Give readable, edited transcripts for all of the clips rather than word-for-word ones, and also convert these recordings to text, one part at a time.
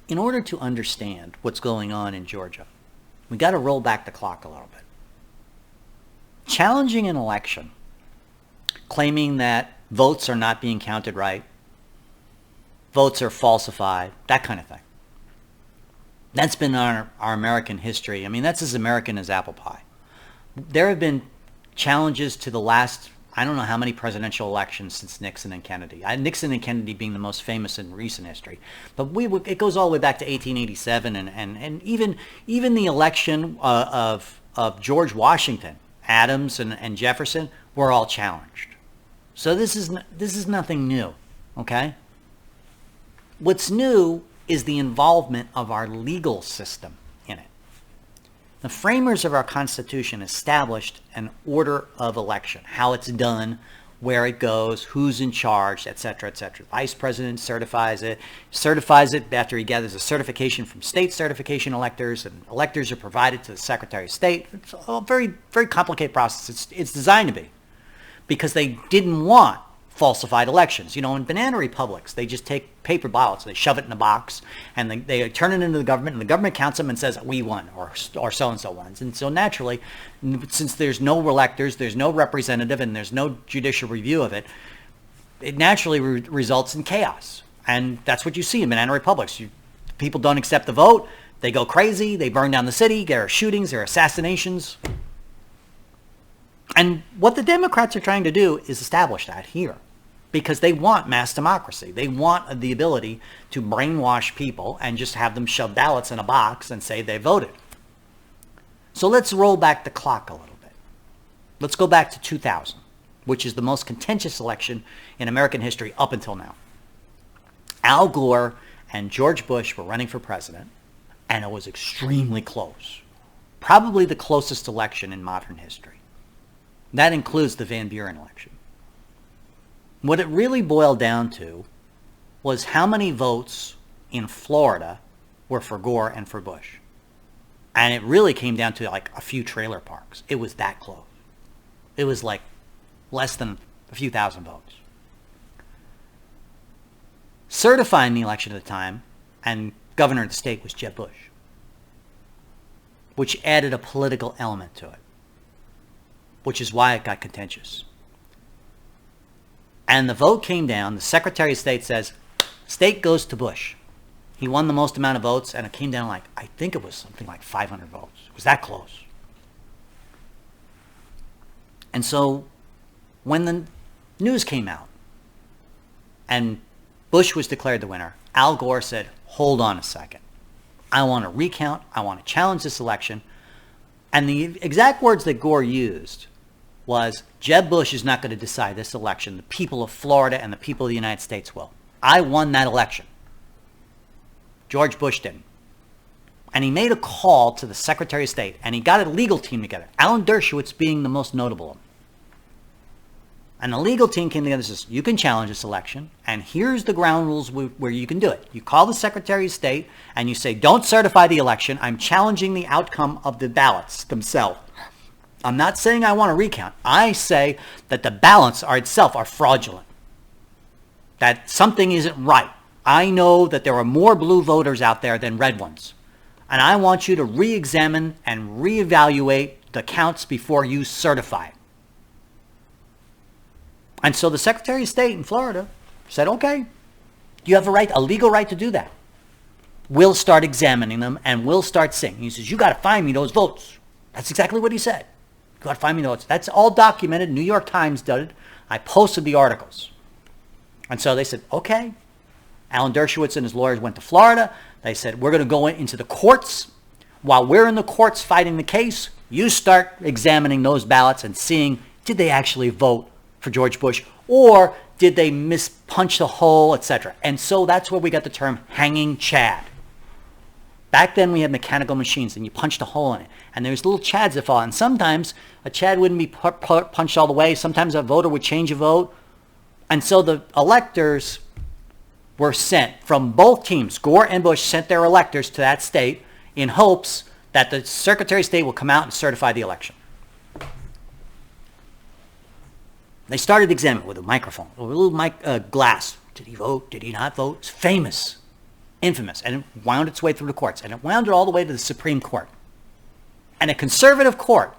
in order to understand what's going on in Georgia, we got to roll back the clock a little bit. Challenging an election, claiming that votes are not being counted right, votes are falsified, that kind of thing. That's been our American history. I mean, that's as American as apple pie. There have been challenges to the last, I don't know how many presidential elections since Nixon and Kennedy. Nixon and Kennedy being the most famous in recent history. But it goes all the way back to 1887 and even the election of George Washington, Adams and Jefferson were all challenged. So this is nothing new, okay? What's new is the involvement of our legal system in it. The framers of our Constitution established an order of election, how it's done, where it goes, who's in charge, etc., etc. Vice President certifies it after he gathers a certification from state certification electors, and electors are provided to the Secretary of State. It's a very, very complicated process. It's designed to be, because they didn't want falsified elections. You know, in banana republics, they just take paper ballots, they shove it in a box, and they turn it into the government, and the government counts them and says, we won, or so-and-so won. And so naturally, since there's no electors, there's no representative, and there's no judicial review of it, it naturally results in chaos. And that's what you see in banana republics. People don't accept the vote, they go crazy, they burn down the city, there are shootings, there are assassinations. And what the Democrats are trying to do is establish that here, because they want mass democracy. They want the ability to brainwash people and just have them shove ballots in a box and say they voted. So let's roll back the clock a little bit. Let's go back to 2000, which is the most contentious election in American history up until now. Al Gore and George Bush were running for president, and it was extremely close. Probably the closest election in modern history. That includes the Van Buren election. What it really boiled down to was how many votes in Florida were for Gore and for Bush. And it really came down to like a few trailer parks. It was that close. It was like less than a few thousand votes. Certifying the election at the time and governor of the state was Jeb Bush, which added a political element to it, which is why it got contentious. And the vote came down. The Secretary of State says, state goes to Bush. He won the most amount of votes, and it came down like, I think it was something like 500 votes. It was that close. And so when the news came out and Bush was declared the winner, Al Gore said, hold on a second. I want to recount. I want to challenge this election. And the exact words that Gore used was, Jeb Bush is not going to decide this election. The people of Florida and the people of the United States will. I won that election. George Bush didn't. And he made a call to the Secretary of State, and he got a legal team together, Alan Dershowitz being the most notable of them. And the legal team came together and says, you can challenge this election, and here's the ground rules where you can do it. You call the Secretary of State, and you say, don't certify the election. I'm challenging the outcome of the ballots themselves. I'm not saying I want to recount. I say that the ballots itself are fraudulent, that something isn't right. I know that there are more blue voters out there than red ones, and I want you to re-examine and reevaluate the counts before you certify. And so the Secretary of State in Florida said, okay, you have a legal right to do that. We'll start examining them, and we'll start seeing. He says, you got to find me those votes. That's exactly what he said. You got to find me those. That's all documented. New York Times did it. I posted the articles. And so they said, okay. Alan Dershowitz and his lawyers went to Florida. They said, we're going to go into the courts. While we're in the courts fighting the case, you start examining those ballots and seeing, did they actually vote for George Bush, or did they punch the hole, etc. And so that's where we got the term hanging chad. Back then we had mechanical machines, and you punched a hole in it, and there's little chads that fall. And sometimes a chad wouldn't be punched all the way. Sometimes a voter would change a vote. And so the electors were sent from both teams. Gore and Bush sent their electors to that state in hopes that the Secretary of State will come out and certify the election. They started examining with a microphone, with a little glass. Did he vote? Did he not vote? It's famous. infamous, and it wound its way through the courts, and it wound it all the way to the Supreme Court. And a conservative court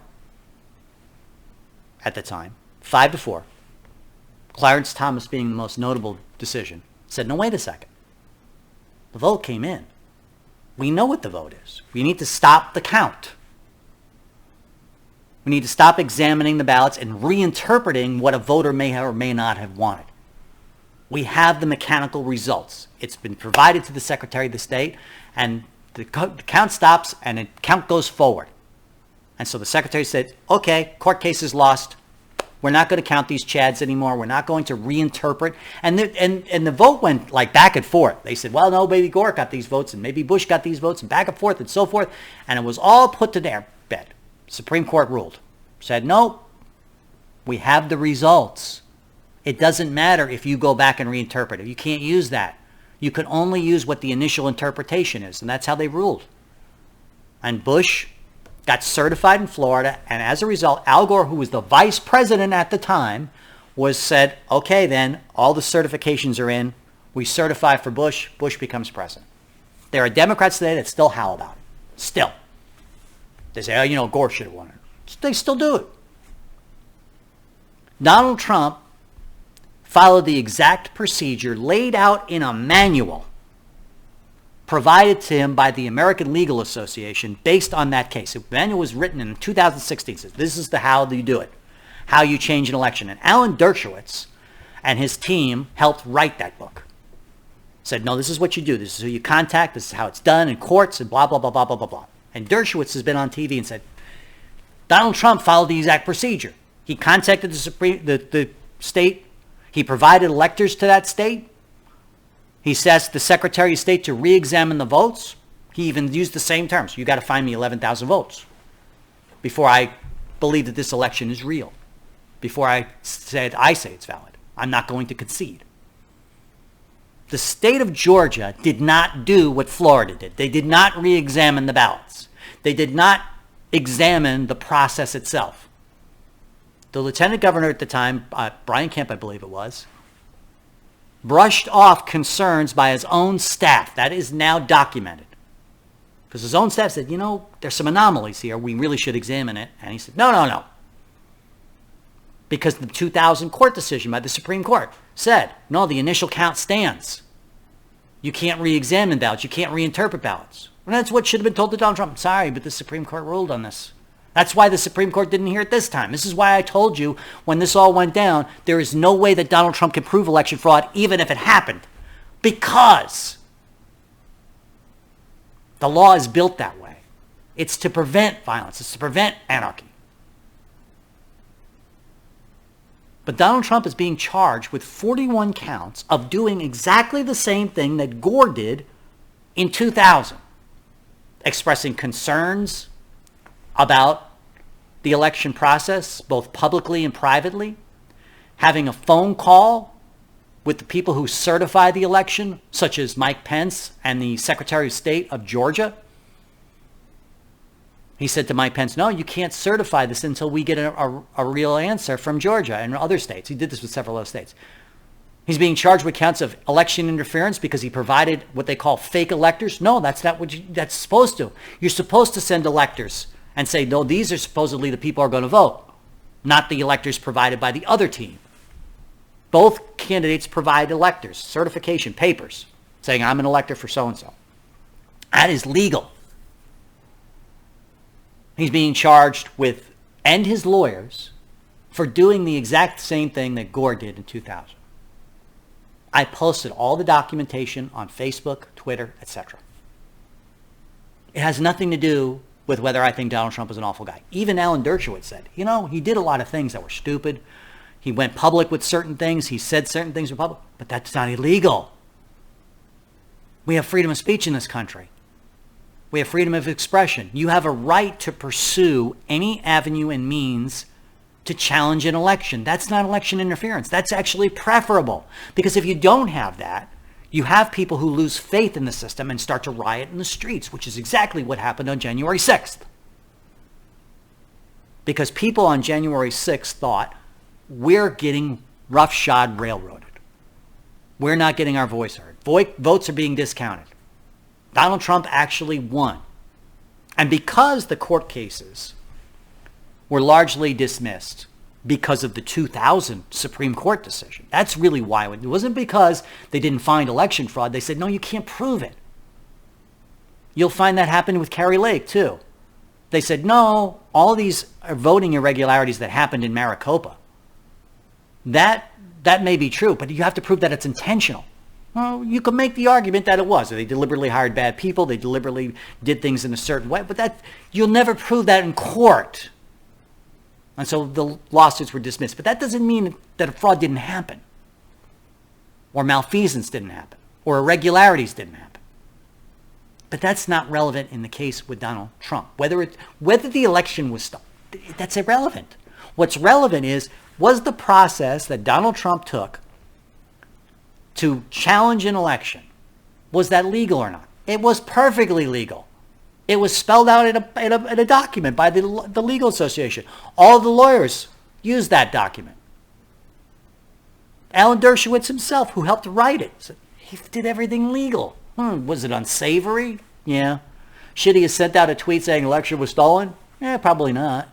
at the time, 5-4, Clarence Thomas being the most notable decision, said, no, wait a second. The vote came in. We know what the vote is. We need to stop the count. We need to stop examining the ballots and reinterpreting what a voter may or may not have wanted. We have the mechanical results. It's been provided to the Secretary of the State, and the count stops and the count goes forward. And so the Secretary said, okay, court case is lost. We're not going to count these chads anymore. We're not going to reinterpret. And the vote went like back and forth. They said, well, no, maybe Gore got these votes and maybe Bush got these votes, and back and forth and so forth. And it was all put to their bed. Supreme Court ruled. Said, no, we have the results. It doesn't matter if you go back and reinterpret it. You can't use that. You can only use what the initial interpretation is. And that's how they ruled. And Bush got certified in Florida, and as a result, Al Gore, who was the vice president at the time, was said, okay, then, all the certifications are in. We certify for Bush. Bush becomes president. There are Democrats today that still howl about it. Still. They say, oh, you know, Gore should have won it. They still do it. Donald Trump followed the exact procedure laid out in a manual provided to him by the American Legal Association based on that case. The manual was written in 2016. It says, this is how you do it, how you change an election. And Alan Dershowitz and his team helped write that book. Said, no, this is what you do. This is who you contact. This is how it's done in courts and blah, blah, blah, blah, blah, blah, blah. And Dershowitz has been on TV and said, Donald Trump followed the exact procedure. He contacted the state. He provided electors to that state. He asked the Secretary of State to re-examine the votes. He even used the same terms. You got to find me 11,000 votes before I believe that this election is real. Before I say it's valid. I'm not going to concede. The state of Georgia did not do what Florida did. They did not re-examine the ballots. They did not examine the process itself. The lieutenant governor at the time, Brian Kemp, I believe it was, brushed off concerns by his own staff. That is now documented. Because his own staff said, you know, there's some anomalies here. We really should examine it. And he said, no. Because the 2000 court decision by the Supreme Court said, no, the initial count stands. You can't re-examine ballots. You can't reinterpret ballots. And that's what should have been told to Donald Trump. Sorry, but the Supreme Court ruled on this. That's why the Supreme Court didn't hear it this time. This is why I told you when this all went down, there is no way that Donald Trump can prove election fraud, even if it happened. Because the law is built that way. It's to prevent violence. It's to prevent anarchy. But Donald Trump is being charged with 41 counts of doing exactly the same thing that Gore did in 2000. Expressing concerns about the election process, both publicly and privately, having a phone call with the people who certify the election, such as Mike Pence and the Secretary of State of Georgia. He said to Mike Pence, no, you can't certify this until we get a real answer from Georgia and other states. He did this with several other states. He's being charged with counts of election interference because he provided what they call fake electors. No, that's not what that's supposed to. You're supposed to send electors and say, no, these are supposedly the people who are going to vote, not the electors provided by the other team. Both candidates provide electors, certification papers, saying I'm an elector for so-and-so. That is legal. He's being charged with, and his lawyers, for doing the exact same thing that Gore did in 2000. I posted all the documentation on Facebook, Twitter, etc. It has nothing to do with whether I think Donald Trump is an awful guy. Even Alan Dershowitz said, you know, he did a lot of things that were stupid. He went public with certain things. He said certain things in public, but that's not illegal. We have freedom of speech in this country. We have freedom of expression. You have a right to pursue any avenue and means to challenge an election. That's not election interference. That's actually preferable. Because if you don't have that, you have people who lose faith in the system and start to riot in the streets, which is exactly what happened on January 6th. Because people on January 6th thought, we're getting roughshod railroaded. We're not getting our voice heard. Votes are being discounted. Donald Trump actually won. And because the court cases were largely dismissed because of the 2000 Supreme Court decision, that's really why. It wasn't because they didn't find election fraud. They said, no, you can't prove it. You'll find that happened with Kari Lake, too. They said, no, all of these voting irregularities that happened in Maricopa, that may be true, but you have to prove that it's intentional. Well, you can make the argument that it was. They deliberately hired bad people. They deliberately did things in a certain way. But that you'll never prove that in court. And so the lawsuits were dismissed. But that doesn't mean that a fraud didn't happen. Or malfeasance didn't happen. Or irregularities didn't happen. But that's not relevant in the case with Donald Trump. Whether the election was stopped, that's irrelevant. What's relevant is, was the process that Donald Trump took to challenge an election, was that legal or not? It was perfectly legal. It was spelled out in a document by the legal association. All the lawyers used that document. Alan Dershowitz himself, who helped write it, said he did everything legal. Was it unsavory? Yeah. Should he have sent out a tweet saying election was stolen? Probably not.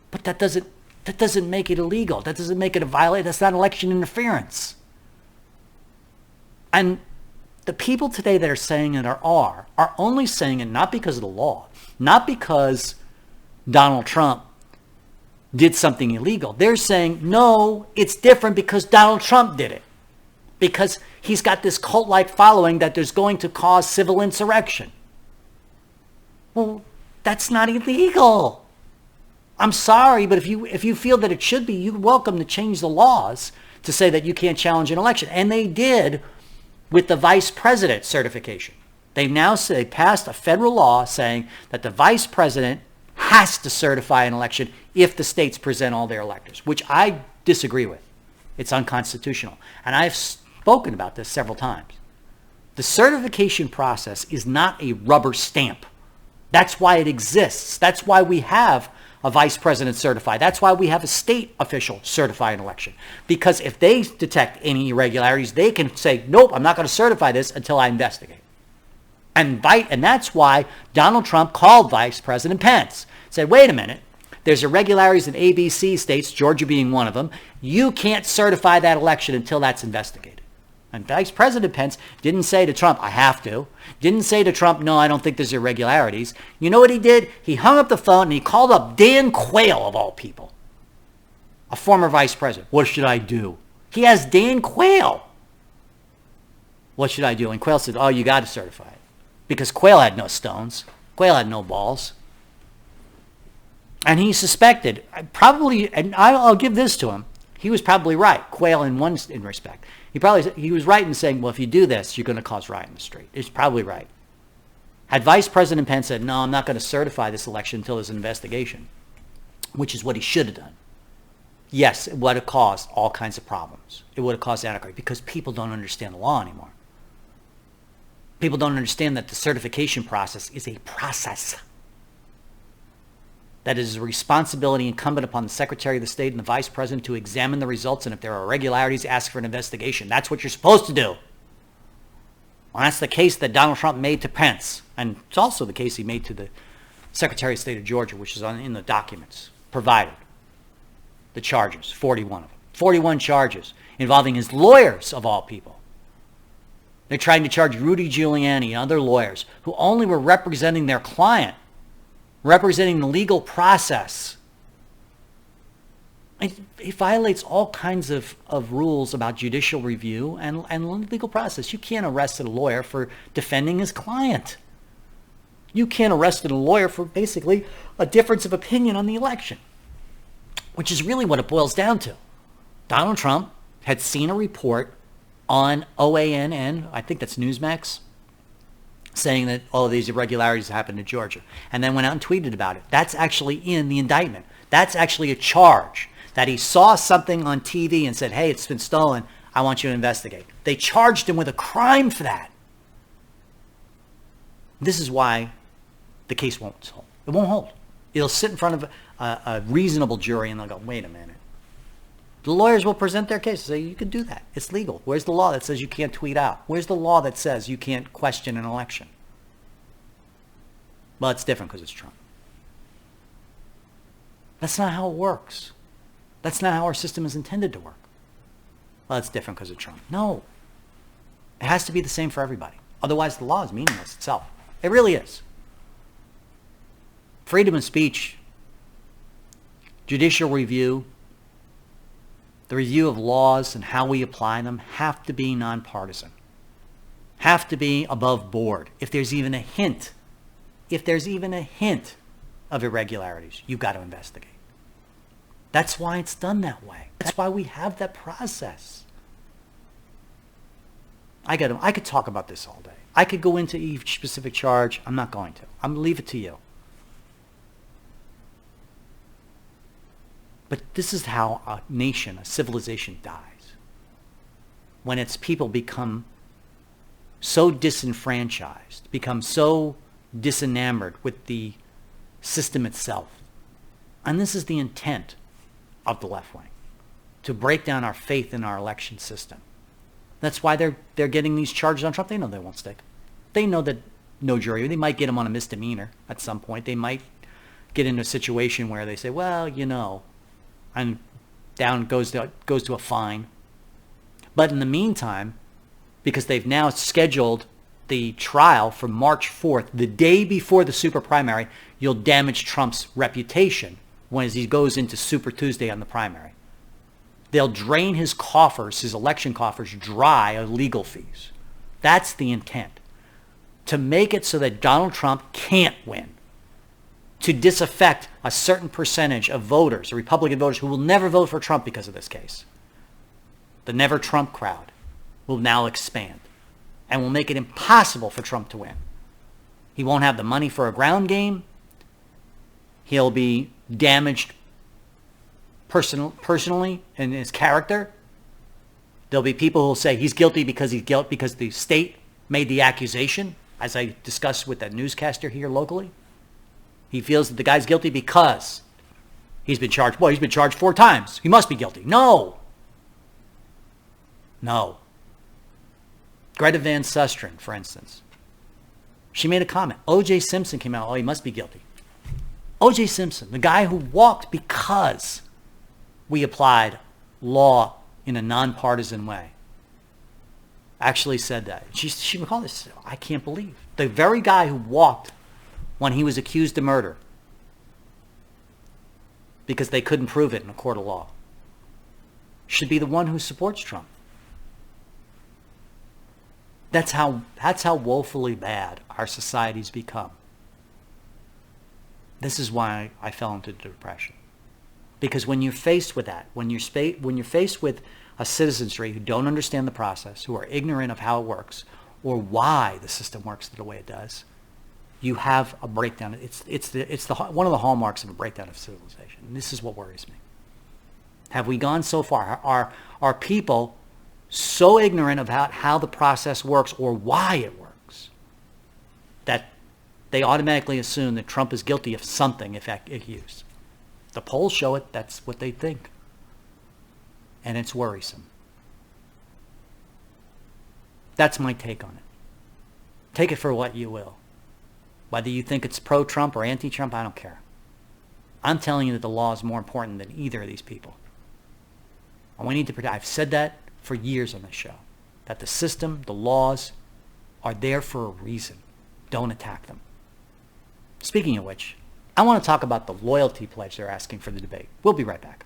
But that doesn't make it illegal. That doesn't make it a violation. That's not election interference. And the people today that are saying it are only saying it not because of the law, not because Donald Trump did something illegal. They're saying, no, it's different because Donald Trump did it. Because he's got this cult-like following that there's going to cause civil insurrection. Well, that's not illegal. I'm sorry, but if you feel that it should be, you're welcome to change the laws to say that you can't challenge an election. And they did with the vice president certification. They've now passed a federal law saying that the vice president has to certify an election if the states present all their electors, which I disagree with. It's unconstitutional. And I've spoken about this several times. The certification process is not a rubber stamp. That's why it exists. That's why we have a vice president certified. That's why we have a state official certify an election. Because if they detect any irregularities, they can say, nope, I'm not going to certify this until I investigate. And that's why Donald Trump called Vice President Pence. Said, wait a minute, there's irregularities in ABC states, Georgia being one of them. You can't certify that election until that's investigated. And Vice President Pence didn't say to Trump, I have to. Didn't say to Trump, no, I don't think there's irregularities. You know what he did? He hung up the phone and he called up Dan Quayle, of all people, a former vice president. What should I do? He has Dan Quayle. What should I do? And Quayle said, oh, you got to certify it. Because Quayle had no stones. Quayle had no balls. And he suspected, probably, and I'll give this to him, he was probably right, Quayle in respect. He was right in saying, well, if you do this, you're going to cause riot in the street. It's probably right. Had Vice President Pence said, no, I'm not going to certify this election until there's an investigation, which is what he should have done, yes, it would have caused all kinds of problems. It would have caused anarchy because people don't understand the law anymore. People don't understand that the certification process is a process. That is a responsibility incumbent upon the Secretary of the State and the Vice President to examine the results, and if there are irregularities, ask for an investigation. That's what you're supposed to do. Well, that's the case that Donald Trump made to Pence, and it's also the case he made to the Secretary of State of Georgia, which is in the documents provided. The charges, 41 of them. 41 charges involving his lawyers, of all people. They're trying to charge Rudy Giuliani and other lawyers who only were representing their client, representing the legal process. It violates all kinds of rules about judicial review and legal process. You can't arrest a lawyer for defending his client. You can't arrest a lawyer for basically a difference of opinion on the election, which is really what it boils down to. Donald Trump had seen a report on OANN, I think that's Newsmax, saying that all of these irregularities happened in Georgia, and then went out and tweeted about it. That's actually in the indictment. That's actually a charge, that he saw something on TV and said, hey, it's been stolen, I want you to investigate. They charged him with a crime for that. This is why the case won't hold. It won't hold. It'll sit in front of a reasonable jury and they'll go, wait a minute. The lawyers will present their case and say, you can do that. It's legal. Where's the law that says you can't tweet out? Where's the law that says you can't question an election? Well, it's different because it's Trump. That's not how it works. That's not how our system is intended to work. Well, it's different because of Trump. No. It has to be the same for everybody. Otherwise, the law is meaningless itself. It really is. Freedom of speech, judicial review, the review of laws and how we apply them have to be nonpartisan, have to be above board. If there's even a hint of irregularities, you've got to investigate. That's why it's done that way. That's why we have that process. I could talk about this all day. I could go into each specific charge. I'm not going to. I'm going to leave it to you. But this is how a nation, a civilization dies. When its people become so disenfranchised, become so disenamored with the system itself. And this is the intent of the left wing, to break down our faith in our election system. That's why they're getting these charges on Trump. They know they won't stick. They know that no jury. They might get him on a misdemeanor at some point. They might get into a situation where they say, well, you know, and down goes to a fine. But in the meantime, because they've now scheduled the trial for March 4th, the day before the super primary, you'll damage Trump's reputation when he goes into Super Tuesday on the primary. They'll drain his coffers, his election coffers, dry of legal fees. That's the intent. To make it so that Donald Trump can't win. To disaffect a certain percentage of voters, Republican voters, who will never vote for Trump because of this case. The never Trump crowd will now expand and will make it impossible for Trump to win. He won't have the money for a ground game. He'll be damaged personally in his character. There'll be people who will say he's guilty because the state made the accusation, as I discussed with that newscaster here locally. He feels that the guy's guilty because he's been charged. Boy, he's been charged 4 times. He must be guilty. No. Greta Van Susteren, for instance. She made a comment. O.J. Simpson came out, he must be guilty. O.J. Simpson, the guy who walked because we applied law in a nonpartisan way, actually said that. She recalled this. I can't believe. The very guy who walked when he was accused of murder because they couldn't prove it in a court of law should be the one who supports Trump. That's how woefully bad our society's become. This is why I fell into depression. Because when you're faced with that, when you're faced with a citizenry who don't understand the process, who are ignorant of how it works, or why the system works the way it does, you have a breakdown. It's one of the hallmarks of a breakdown of civilization. And this is what worries me. Have we gone so far? Are people so ignorant about how the process works or why it works that they automatically assume that Trump is guilty of something if accused? The polls show it. That's what they think. And it's worrisome. That's my take on it. Take it for what you will. Whether you think it's pro-Trump or anti-Trump, I don't care. I'm telling you that the law is more important than either of these people. And we need to protect. I've said that for years on this show. That the system, the laws, are there for a reason. Don't attack them. Speaking of which, I want to talk about the loyalty pledge they're asking for the debate. We'll be right back.